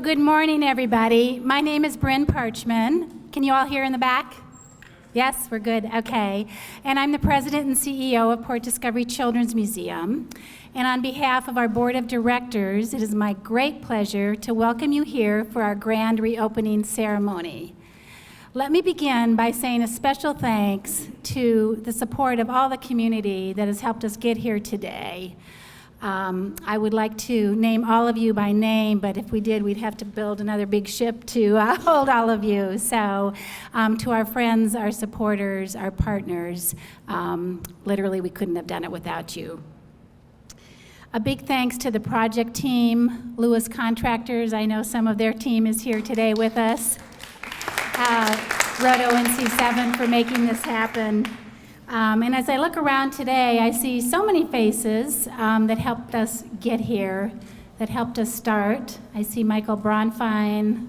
Good morning, everybody. My name is Bryn Parchman. Can you all hear in the back? Yes, we're good. Okay. And I'm the president and CEO of Port Discovery Children's Museum. And on behalf of our board of directors, it is my great pleasure to welcome you here for our grand reopening ceremony. Let me begin by saying a special thanks to the support of all the community that has helped us get here today. I would like to name all of you by name, but if we did, we'd have to build another big ship to hold all of you. So to our friends, our supporters, our partners, literally we couldn't have done it without you. A big thanks to the project team, Lewis Contractors. I know some of their team is here today with us. Roto NC7 for making this happen. And as I look around today, I see so many faces that helped us get here, that helped us start. I see Michael Bronfein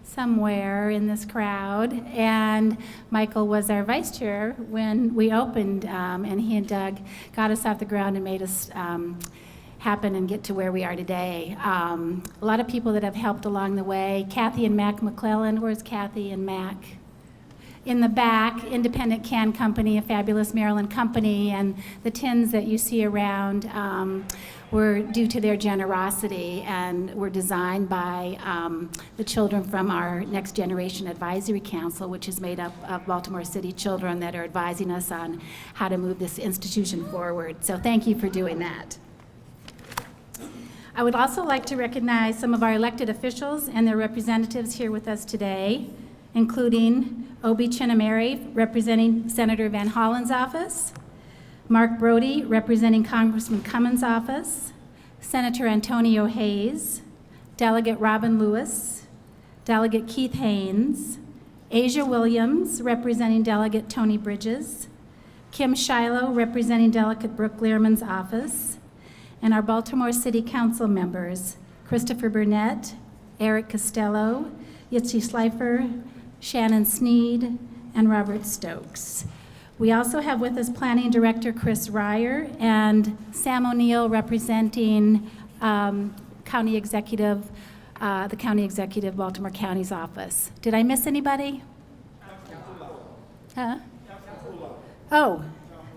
somewhere in this crowd, and Michael was our vice chair when we opened, and he and Doug got us off the ground and made us happen and get to where we are today. A lot of people that have helped along the way. Kathy and Mac McClellan. Where's Kathy and Mac? In the back, Independent Can Company, a fabulous Maryland company, and the tins that you see around were due to their generosity and were designed by the children from our Next Generation Advisory Council, which is made up of Baltimore City children that are advising us on how to move this institution forward. So thank you for doing that. I would also like to recognize some of our elected officials and their representatives here with us today, including Obi Chinameri, representing Senator Van Hollen's office, Mark Brody, representing Congressman Cummins' office, Senator Antonio Hayes, Delegate Robin Lewis, Delegate Keith Haynes, Asia Williams, representing Delegate Tony Bridges, Kim Shiloh, representing Delegate Brooke Learman's office, and our Baltimore City Council members, Christopher Burnett, Eric Costello, Yitzi Schleifer, Shannon Sneed, and Robert Stokes. We also have with us Planning Director Chris Ryer and Sam O'Neill representing the County Executive Baltimore County's office. Did I miss anybody? Huh? Oh,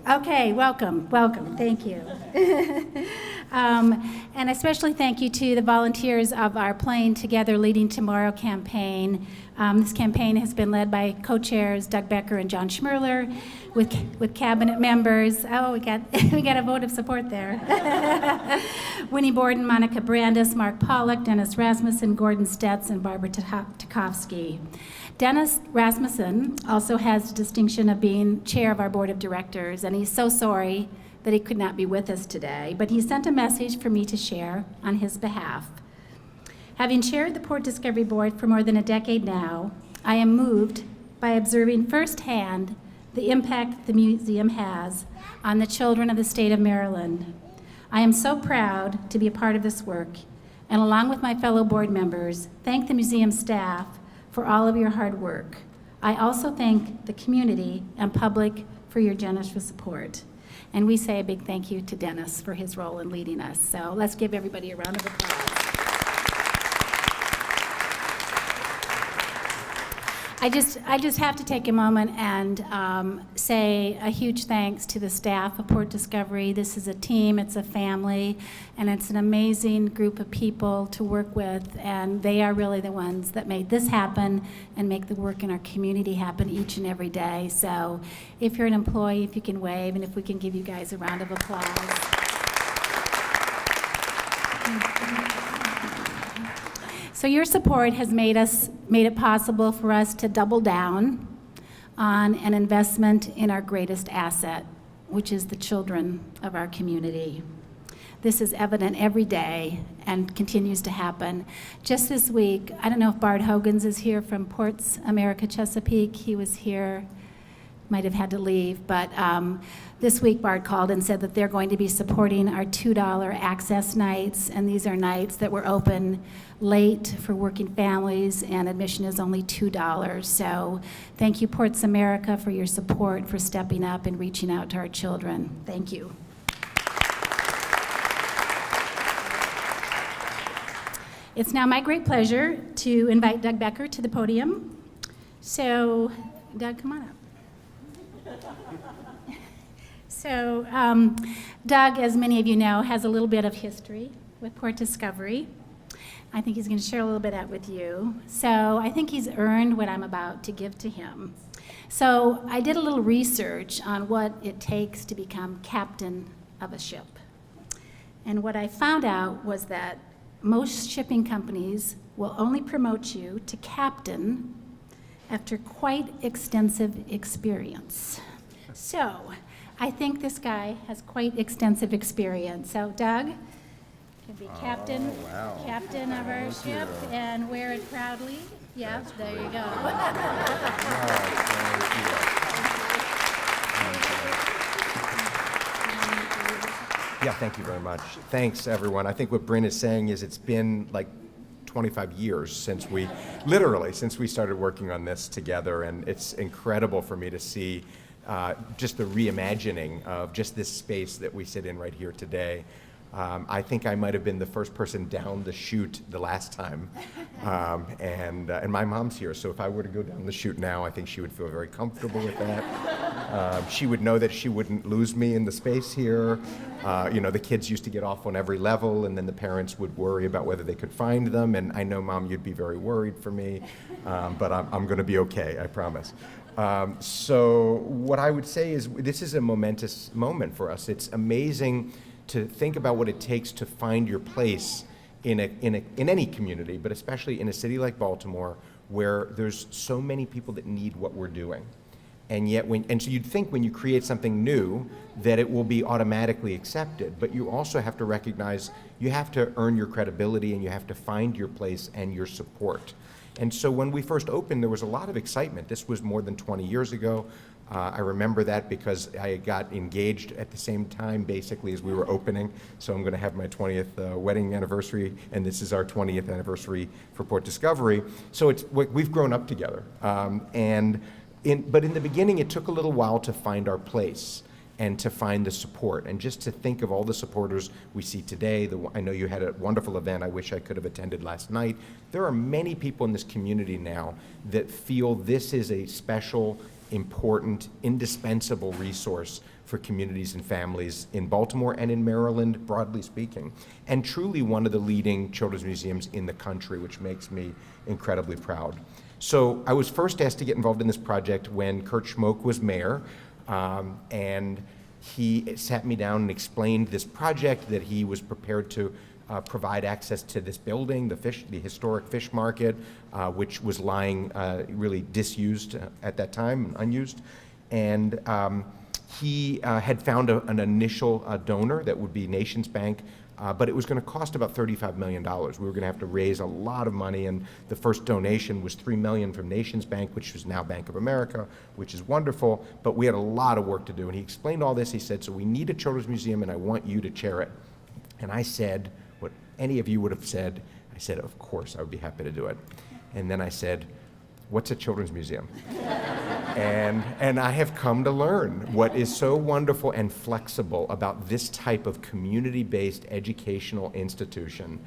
okay, welcome, thank you. And especially thank you to the volunteers of our Playing Together Leading Tomorrow campaign. This campaign has been led by co-chairs Doug Becker and John Schmerler with cabinet members. Oh, we got a vote of support there. Winnie Borden, Monica Brandis, Mark Pollack, Dennis Rasmussen, Gordon Stetz, and Barbara Tukowski. Dennis Rasmussen also has the distinction of being chair of our board of directors, and he's so sorry that he could not be with us today, but he sent a message for me to share on his behalf. Having chaired the Port Discovery Board for more than a decade now, I am moved by observing firsthand the impact the museum has on the children of the state of Maryland. I am so proud to be a part of this work, and along with my fellow board members, thank the museum staff for all of your hard work. I also thank the community and public for your generous support. And we say a big thank you to Dennis for his role in leading us. So let's give everybody a round of applause. I just have to take a moment and say a huge thanks to the staff of Port Discovery. This is a team, it's a family, and it's an amazing group of people to work with, and they are really the ones that made this happen and make the work in our community happen each and every day. So if you're an employee, if you can wave, and if we can give you guys a round of applause. So your support has made it possible for us to double down on an investment in our greatest asset, which is the children of our community. This is evident every day and continues to happen. Just this week, I don't know if Bart Hogans is here from Ports America Chesapeake. He was here, might have had to leave, but this week Bart called and said that they're going to be supporting our $2 access nights, and these are nights that were open late for working families, and admission is only $2. So thank you, Ports America, for your support, for stepping up and reaching out to our children. Thank you. It's now my great pleasure to invite Doug Becker to the podium. So, Doug, come on up. So, Doug, as many of you know, has a little bit of history with Port Discovery. I think he's going to share a little bit of that with you. So I think he's earned what I'm about to give to him. So I did a little research on what it takes to become captain of a ship. And what I found out was that most shipping companies will only promote you to captain after quite extensive experience. So I think this guy has quite extensive experience. So Doug, be captain, captain of our ship, and wear it proudly. Yep, there you go. Yeah, thank you very much. Thanks, everyone. I think what Bryn is saying is it's been like 25 years since we started working on this together, and it's incredible for me to see just the reimagining of just this space that we sit in right here today. I think I might have been the first person down the chute the last time, and my mom's here, so if I were to go down the chute now, I think she would feel very comfortable with that. She would know that she wouldn't lose me in the space here. The kids used to get off on every level, and then the parents would worry about whether they could find them, and I know, Mom, you'd be very worried for me, but I'm going to be okay, I promise. So what I would say is this is a momentous moment for us. It's amazing to think about what it takes to find your place in any community, but especially in a city like Baltimore, where there's so many people that need what we're doing. And yet, so you'd think when you create something new that it will be automatically accepted, but you also have to recognize you have to earn your credibility and you have to find your place and your support. And so when we first opened, there was a lot of excitement. This was more than 20 years ago. I remember that because I got engaged at the same time, basically, as we were opening. So I'm going to have my 20th wedding anniversary, and this is our 20th anniversary for Port Discovery. So we've grown up together. But in the beginning, it took a little while to find our place and to find the support, and just to think of all the supporters we see today. I know you had a wonderful event I wish I could have attended last night. There are many people in this community now that feel this is a special, important, indispensable resource for communities and families in Baltimore and in Maryland, broadly speaking, and truly one of the leading children's museums in the country, which makes me incredibly proud. So I was first asked to get involved in this project when Kurt Schmoke was mayor, and he sat me down and explained this project, that he was prepared to provide access to this building, the historic fish market, which was lying really disused at that time, unused. And he had found an initial donor that would be Nations Bank, but it was going to cost about $35 million. We were going to have to raise a lot of money, and the first donation was $3 million from Nations Bank, which is now Bank of America, which is wonderful, but we had a lot of work to do. And he explained all this. He said, so we need a children's museum, and I want you to chair it. And I said what any of you would have said. I said, of course, I would be happy to do it. And then I said, what's a children's museum? And I have come to learn what is so wonderful and flexible about this type of community-based educational institution,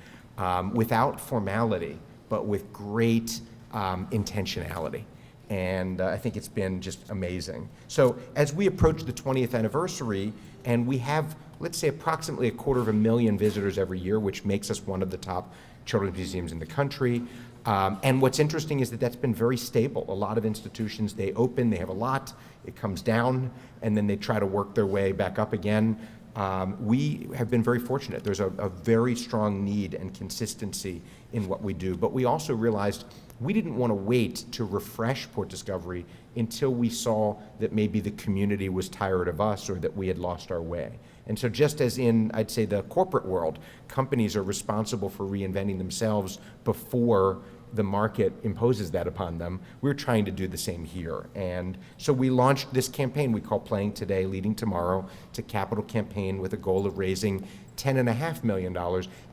without formality, but with great intentionality. And I think it's been just amazing. So as we approach the 20th anniversary, and we have, let's say, approximately 250,000 visitors every year, which makes us one of the top children's museums in the country. And what's interesting is that that's been very stable. A lot of institutions, they open, they have a lot, it comes down, and then they try to work their way back up again. We have been very fortunate. There's a very strong need and consistency in what we do, but we also realized we didn't want to wait to refresh Port Discovery until we saw that maybe the community was tired of us or that we had lost our way. And so just as in, I'd say, the corporate world, companies are responsible for reinventing themselves before the market imposes that upon them, we're trying to do the same here. And so we launched this campaign we call Playing Today, Leading Tomorrow. It's a capital campaign with a goal of raising $10.5 million,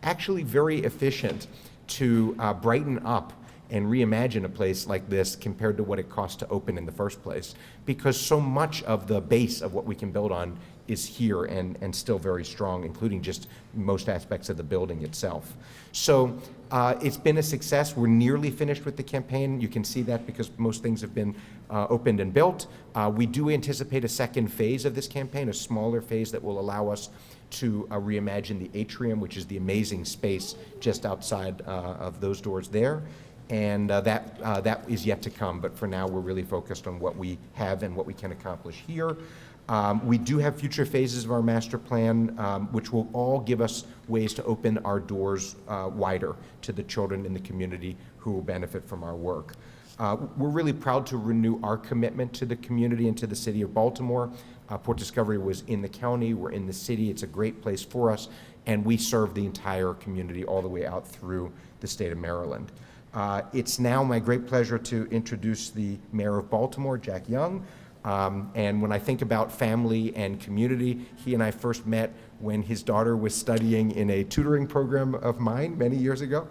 actually very efficient to brighten up and reimagine a place like this compared to what it cost to open in the first place. Because so much of the base of what we can build on is here and still very strong, including just most aspects of the building itself. So it's been a success. We're nearly finished with the campaign. You can see that because most things have been opened and built. We do anticipate a second phase of this campaign, a smaller phase that will allow us to reimagine the atrium, which is the amazing space just outside of those doors there. And that is yet to come, but for now we're really focused on what we have and what we can accomplish here. We do have future phases of our master plan, which will all give us ways to open our doors wider to the children in the community who will benefit from our work. We're really proud to renew our commitment to the community and to the city of Baltimore. Port Discovery was in the county, we're in the city, it's a great place for us, and we serve the entire community all the way out through the state of Maryland. It's now my great pleasure to introduce the Mayor of Baltimore, Jack Young. And when I think about family and community, he and I first met when his daughter was studying in a tutoring program of mine many years ago.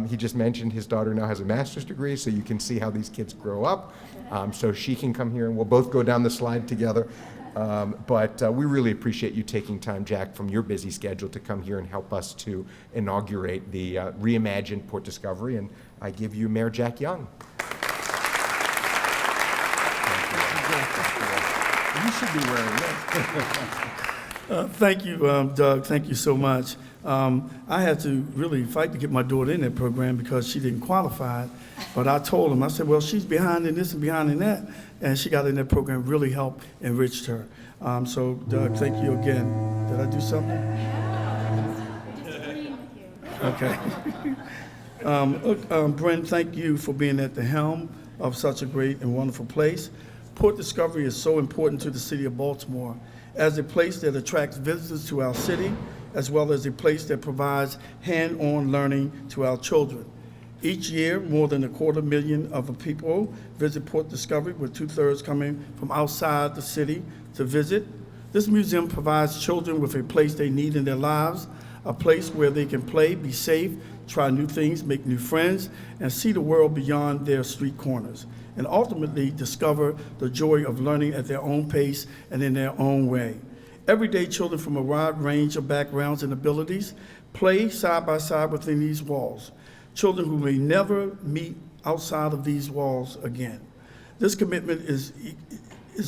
He just mentioned his daughter now has a master's degree, so you can see how these kids grow up. So she can come here and we'll both go down the slide together. But we really appreciate you taking time, Jack, from your busy schedule to come here and help us to inaugurate the reimagined Port Discovery. And I give you Mayor Jack Young. You should be wearing that. Thank you, Doug. Thank you so much. I had to really fight to get my daughter in that program because she didn't qualify. But I told him, I said, well, she's behind in this and behind in that. And she got in that program, really helped, enriched her. So, Doug, thank you again. Did I do something? Okay. Brent, thank you for being at the helm of such a great and wonderful place. Port Discovery is so important to the city of Baltimore as a place that attracts visitors to our city, as well as a place that provides hand-on learning to our children. Each year, more than 250,000 of the people visit Port Discovery, with 2/3 coming from outside the city to visit. This museum provides children with a place they need in their lives, a place where they can play, be safe, try new things, make new friends, and see the world beyond their street corners, and ultimately discover the joy of learning at their own pace and in their own way. Everyday children from a wide range of backgrounds and abilities play side by side within these walls. Children who may never meet outside of these walls again. This commitment is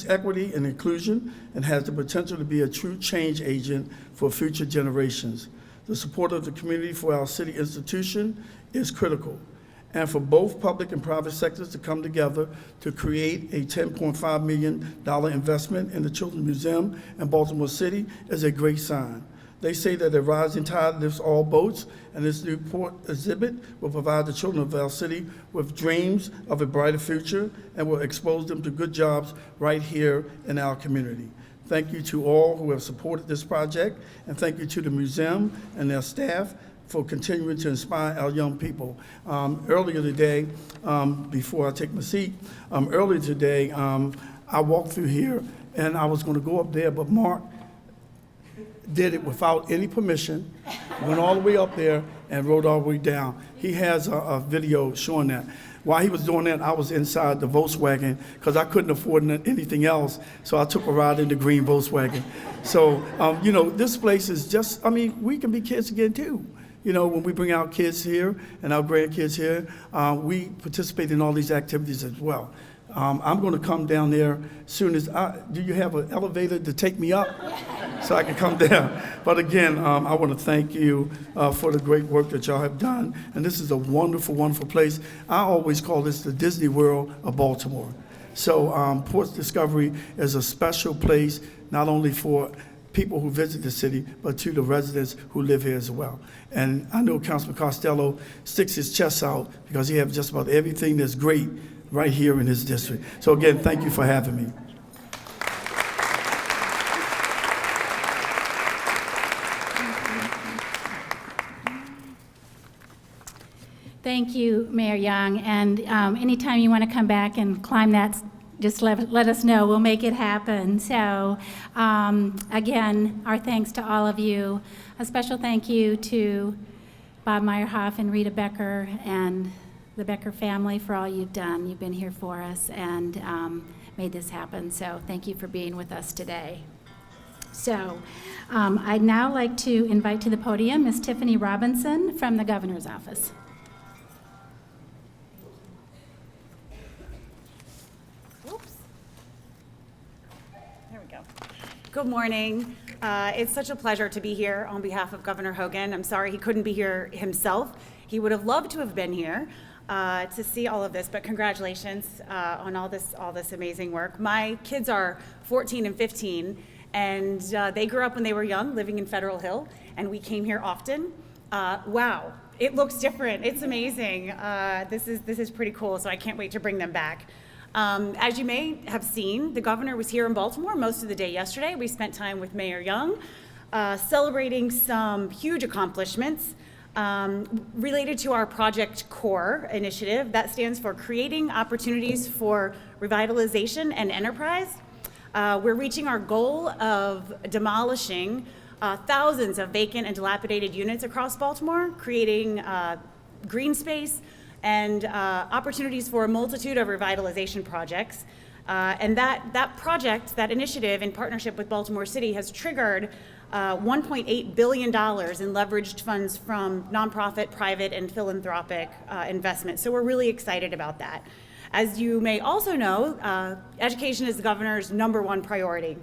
equity and inclusion and has the potential to be a true change agent for future generations. The support of the community for our city institution is critical, and for both public and private sectors to come together to create a $10.5 million investment in the Children's Museum in Baltimore City is a great sign. They say that a rising tide lifts all boats, and this new port exhibit will provide the children of our city with dreams of a brighter future and will expose them to good jobs right here in our community. Thank you to all who have supported this project, and thank you to the museum and their staff for continuing to inspire our young people. Earlier today, before I take my seat, earlier today, I walked through here and I was going to go up there, but Mark did it without any permission, went all the way up there and rode all the way down. He has a video showing that. While he was doing that, I was inside the Volkswagen because I couldn't afford anything else, so I took a ride in the green Volkswagen. So, this place is just, we can be kids again too. When we bring our kids here and our grandkids here, we participate in all these activities as well. I'm going to come down there soon as do you have an elevator to take me up so I can come down? But again, I want to thank you for the great work that y'all have done. And this is a wonderful, wonderful place. I always call this the Disney World of Baltimore. So Port Discovery is a special place, not only for people who visit the city, but to the residents who live here as well. And I know Councilman Costello sticks his chest out because he has just about everything that's great right here in his district. So again, thank you for having me. Thank you, Mayor Young. And anytime you want to come back and climb that, just let us know. We'll make it happen. So again, our thanks to all of you. A special thank you to Bob Meyerhoff and Rita Becker and the Becker family for all you've done. You've been here for us and made this happen. So thank you for being with us today. So I'd now like to invite to the podium Ms. Tiffany Robinson from the Governor's Office. Good morning. It's such a pleasure to be here on behalf of Governor Hogan. I'm sorry he couldn't be here himself. He would have loved to have been here to see all of this, but congratulations on all this amazing work. My kids are 14 and 15, and they grew up when they were young, living in Federal Hill, and we came here often. Wow, it looks different. It's amazing. This is pretty cool, so I can't wait to bring them back. As you may have seen, the governor was here in Baltimore most of the day yesterday. We spent time with Mayor Young, celebrating some huge accomplishments related to our Project CORE initiative. That stands for Creating Opportunities for Revitalization and Enterprise. We're reaching our goal of demolishing thousands of vacant and dilapidated units across Baltimore, creating green space, and opportunities for a multitude of revitalization projects. And that project, that initiative in partnership with Baltimore City has triggered $1.8 billion in leveraged funds from nonprofit, private, and philanthropic investments. So we're really excited about that. As you may also know, education is the governor's #1 priority.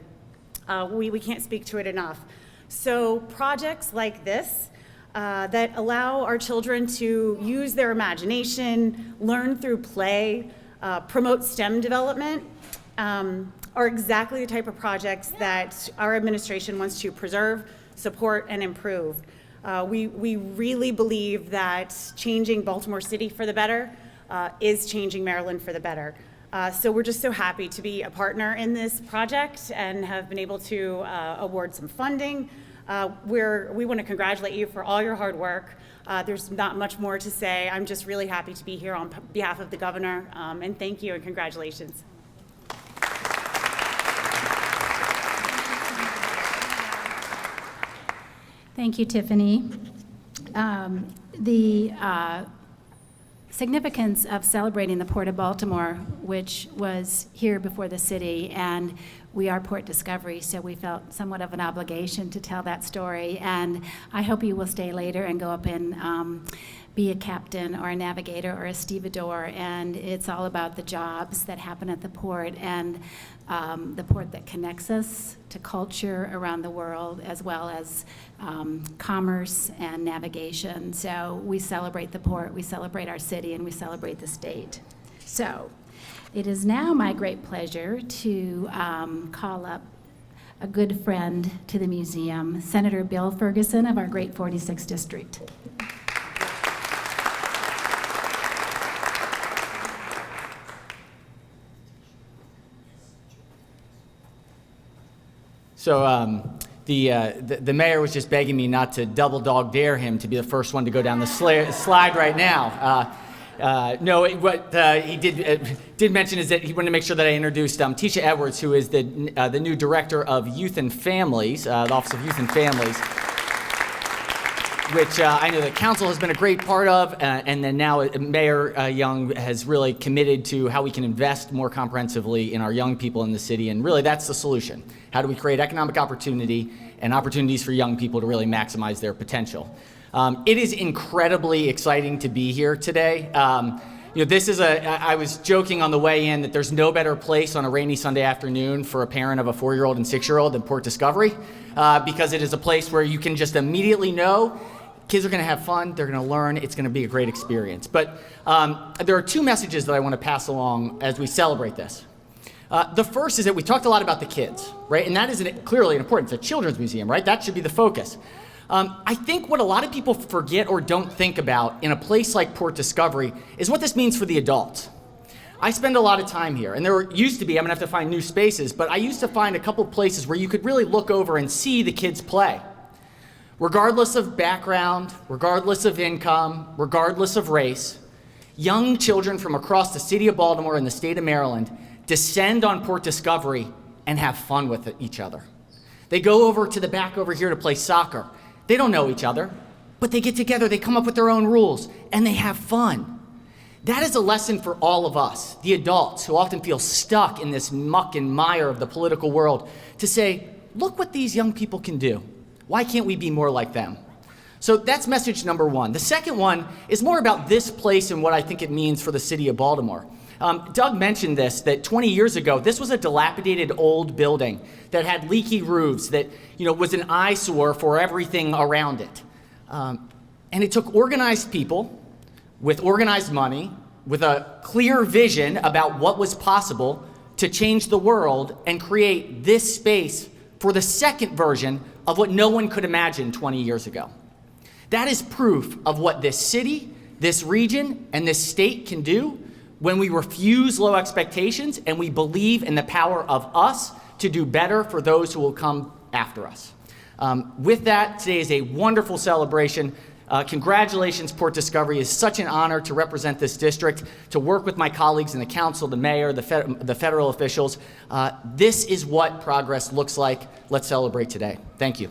We can't speak to it enough. So projects like this that allow our children to use their imagination, learn through play, promote STEM development, are exactly the type of projects that our administration wants to preserve, support, and improve. We really believe that changing Baltimore City for the better is changing Maryland for the better. So we're just so happy to be a partner in this project and have been able to award some funding. We want to congratulate you for all your hard work. There's not much more to say. I'm just really happy to be here on behalf of the governor, and thank you and congratulations. Thank you, Tiffany. The significance of celebrating the Port of Baltimore, which was here before the city, and we are Port Discovery, so we felt somewhat of an obligation to tell that story. And I hope you will stay later and go up and be a captain or a navigator or a stevedore. And it's all about the jobs that happen at the port and the port that connects us to culture around the world, as well as commerce and navigation. So we celebrate the port, we celebrate our city, and we celebrate the state. So it is now my great pleasure to call up a good friend to the museum, Senator Bill Ferguson of our great 46th District. So the mayor was just begging me not to double dog dare him to be the first one to go down the slide right now. No, what he did mention is that he wanted to make sure that I introduced Tisha Edwards, who is the new director of Youth and Families, the Office of Youth and Families, which I know the council has been a great part of, and then now Mayor Young has really committed to how we can invest more comprehensively in our young people in the city, and really that's the solution. How do we create economic opportunity and opportunities for young people to really maximize their potential? It is incredibly exciting to be here today. I was joking on the way in that there's no better place on a rainy Sunday afternoon for a parent of a 4-year-old and 6-year-old than Port Discovery, because it is a place where you can just immediately know kids are going to have fun, they're going to learn, it's going to be a great experience. But there are 2 messages that I want to pass along as we celebrate this. The first is that we talked a lot about the kids, right? And that is clearly important. It's a children's museum, right? That should be the focus. I think what a lot of people forget or don't think about in a place like Port Discovery is what this means for the adults. I spend a lot of time here, and there used to be, I'm gonna have to find new spaces, but I used to find a couple places where you could really look over and see the kids play. Regardless of background, regardless of income, regardless of race, young children from across the city of Baltimore and the state of Maryland descend on Port Discovery and have fun with each other. They go over to the back over here to play soccer. They don't know each other, but they get together, they come up with their own rules, and they have fun. That is a lesson for all of us, the adults who often feel stuck in this muck and mire of the political world, to say, look what these young people can do. Why can't we be more like them? So that's message number one. The second one is more about this place and what I think it means for the city of Baltimore. Doug mentioned this, that 20 years ago, this was a dilapidated old building that had leaky roofs, that was an eyesore for everything around it. And it took organized people with organized money, with a clear vision about what was possible to change the world and create this space for the second version of what no one could imagine 20 years ago. That is proof of what this city, this region, and this state can do when we refuse low expectations and we believe in the power of us to do better for those who will come after us. With that, today is a wonderful celebration. Congratulations, Port Discovery. It's such an honor to represent this district, to work with my colleagues in the council, the mayor, the federal officials. This is what progress looks like. Let's celebrate today. Thank you.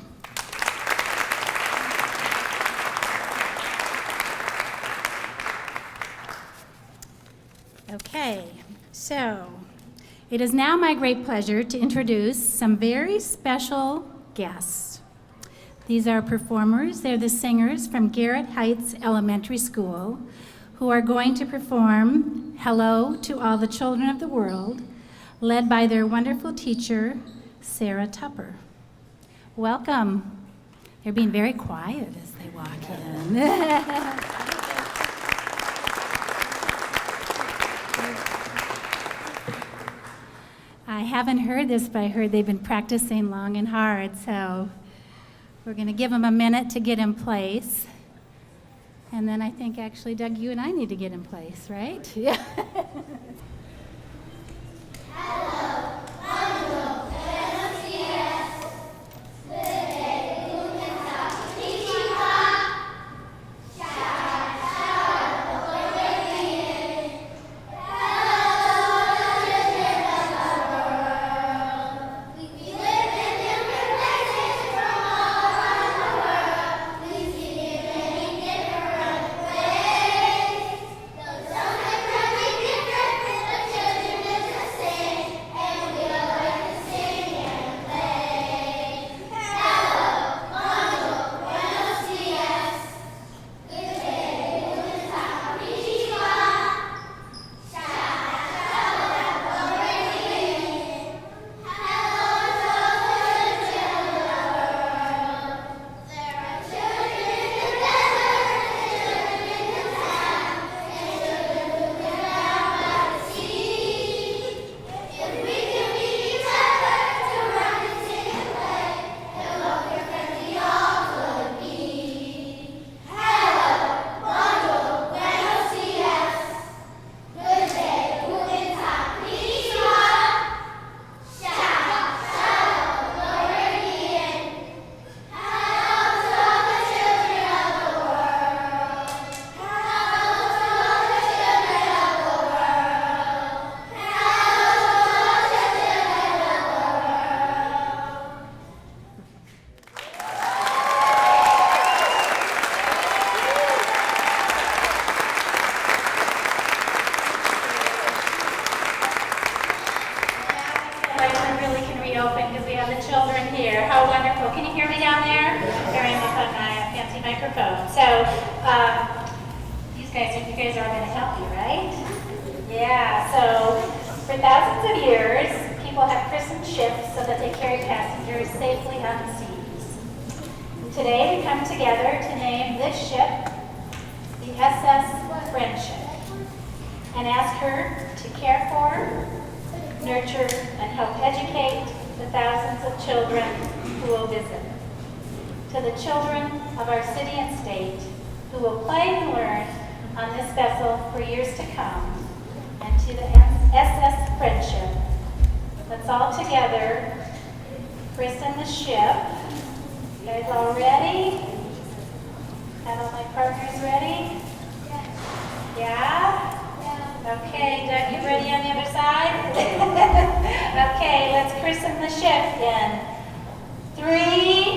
Okay, so it is now my great pleasure to introduce some very special guests. These are performers. They're the singers from Garrett Heights Elementary School who are going to perform Hello to All the Children of the World, led by their wonderful teacher, Sarah Tupper. Welcome. They're being very quiet as they walk in. I haven't heard this, but I heard they've been practicing long and hard, so we're going to give them a minute to get in place. And then I think, actually, Doug, you and I need to get in place, right? Yeah. Okay, let's christen the ship in 3,